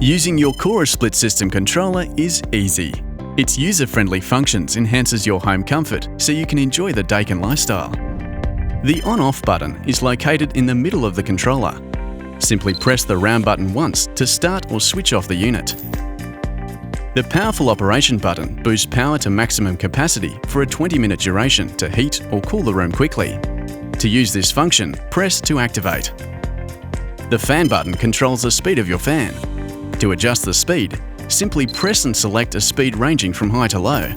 Using your Cora split system controller is easy. Its user-friendly functions enhances your home comfort so you can enjoy the Daikin lifestyle. The on-off button is located in the middle of the controller. Simply press the round button once to start or switch off the unit. The powerful operation button boosts power to maximum capacity for a 20-minute duration to heat or cool the room quickly. To use this function, press to activate. The fan button controls the speed of your fan. To adjust the speed, simply press and select a speed ranging from high to low.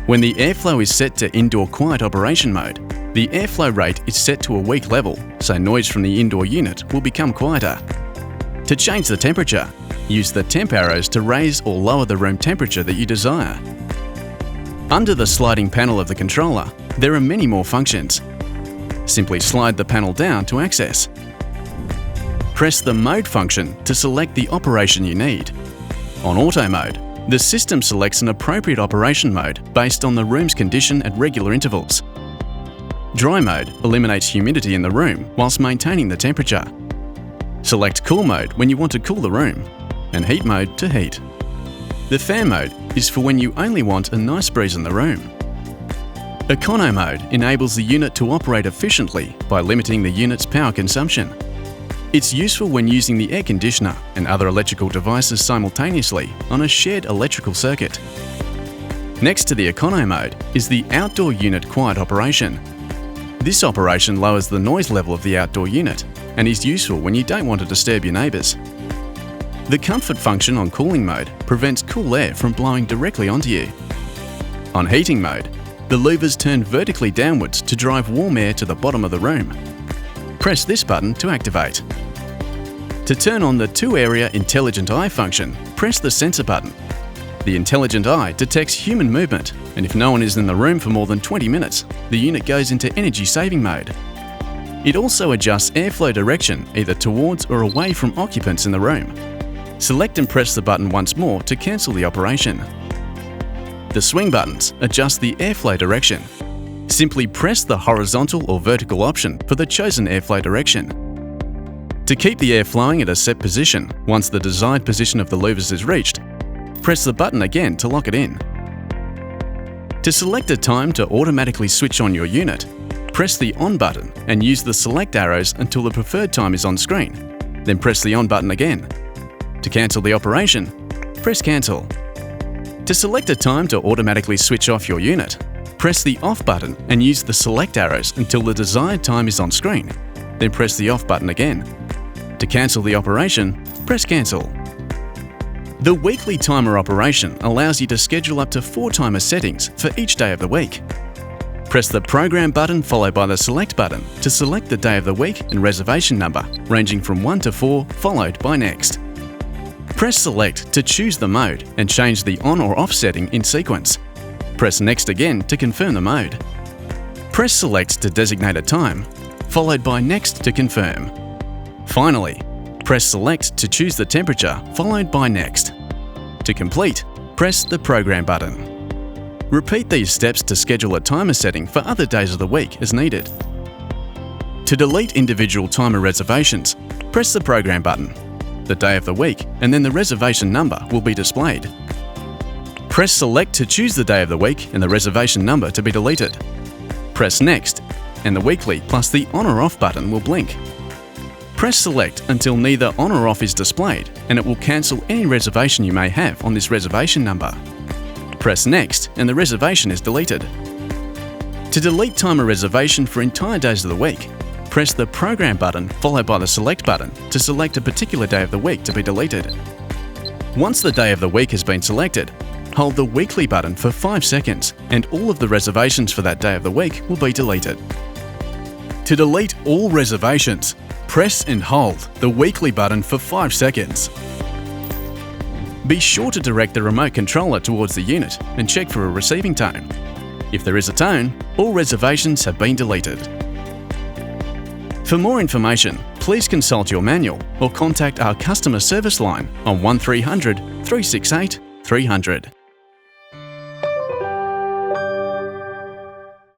When the airflow is set to indoor quiet operation mode, the airflow rate is set to a weak level, so noise from the indoor unit will become quieter. To change the temperature, use the temp arrows to raise or lower the room temperature that you desire. Under the sliding panel of the controller, there are many more functions. Simply slide the panel down to access. Press the Mode function to select the operation you need. On Auto Mode, the system selects an appropriate operation mode based on the room's condition at regular intervals. Dry Mode eliminates humidity in the room whilst maintaining the temperature. Select Cool Mode when you want to cool the room, and Heat Mode to heat. The Fan Mode is for when you only want a nice breeze in the room. Econo Mode enables the unit to operate efficiently by limiting the unit's power consumption. It's useful when using the air conditioner and other electrical devices simultaneously on a shared electrical circuit. Next to the Econo Mode is the Outdoor Unit Quiet Operation. This operation lowers the noise level of the outdoor unit and is useful when you don't want to disturb your neighbours. The Comfort function on Cooling Mode prevents cool air from blowing directly onto you. On Heating Mode, the louvers turn vertically downwards to drive warm air to the bottom of the room. Press this button to activate. To turn on the Two-Area Intelligent Eye function, press the Sensor button. The Intelligent Eye detects human movement, and if no one is in the room for more than 20 minutes, the unit goes into energy-saving mode. It also adjusts airflow direction either towards or away from occupants in the room. Select and press the button once more to cancel the operation. The swing buttons adjust the airflow direction. Simply press the horizontal or vertical option for the chosen airflow direction. To keep the air flowing at a set position, once the desired position of the louvers is reached, press the button again to lock it in. To select a time to automatically switch on your unit, press the On button and use the select arrows until the preferred time is on screen, then press the On button again. To cancel the operation, press Cancel. To select a time to automatically switch off your unit, press the Off button and use the select arrows until the desired time is on screen, then press the Off button again. To cancel the operation, press Cancel. The weekly timer operation allows you to schedule up to 4 timer settings for each day of the week. Press the Program button followed by the Select button to select the day of the week and reservation number ranging from 1 to 4 followed by Next. Press Select to choose the mode and change the on or off setting in sequence. Press Next again to confirm the mode. Press Select to designate a time, followed by Next to confirm. Finally, press Select to choose the temperature, followed by Next. To complete, press the Program button. Repeat these steps to schedule a timer setting for other days of the week as needed. To delete individual timer reservations, press the Program button. The day of the week and then the reservation number will be displayed. Press Select to choose the day of the week and the reservation number to be deleted. Press Next, and the weekly plus the On or Off button will blink. Press Select until neither On or Off is displayed, and it will cancel any reservation you may have on this reservation number. Press Next, and the reservation is deleted. To delete timer reservation for entire days of the week, press the Program button followed by the Select button to select a particular day of the week to be deleted. Once the day of the week has been selected, hold the Weekly button for 5 seconds and all of the reservations for that day of the week will be deleted. To delete all reservations, press and hold the Weekly button for 5 seconds. Be sure to direct the remote controller towards the unit and check for a receiving tone. If there is a tone, all reservations have been deleted. For more information, please consult your manual or contact our customer service line on 1300 368 300.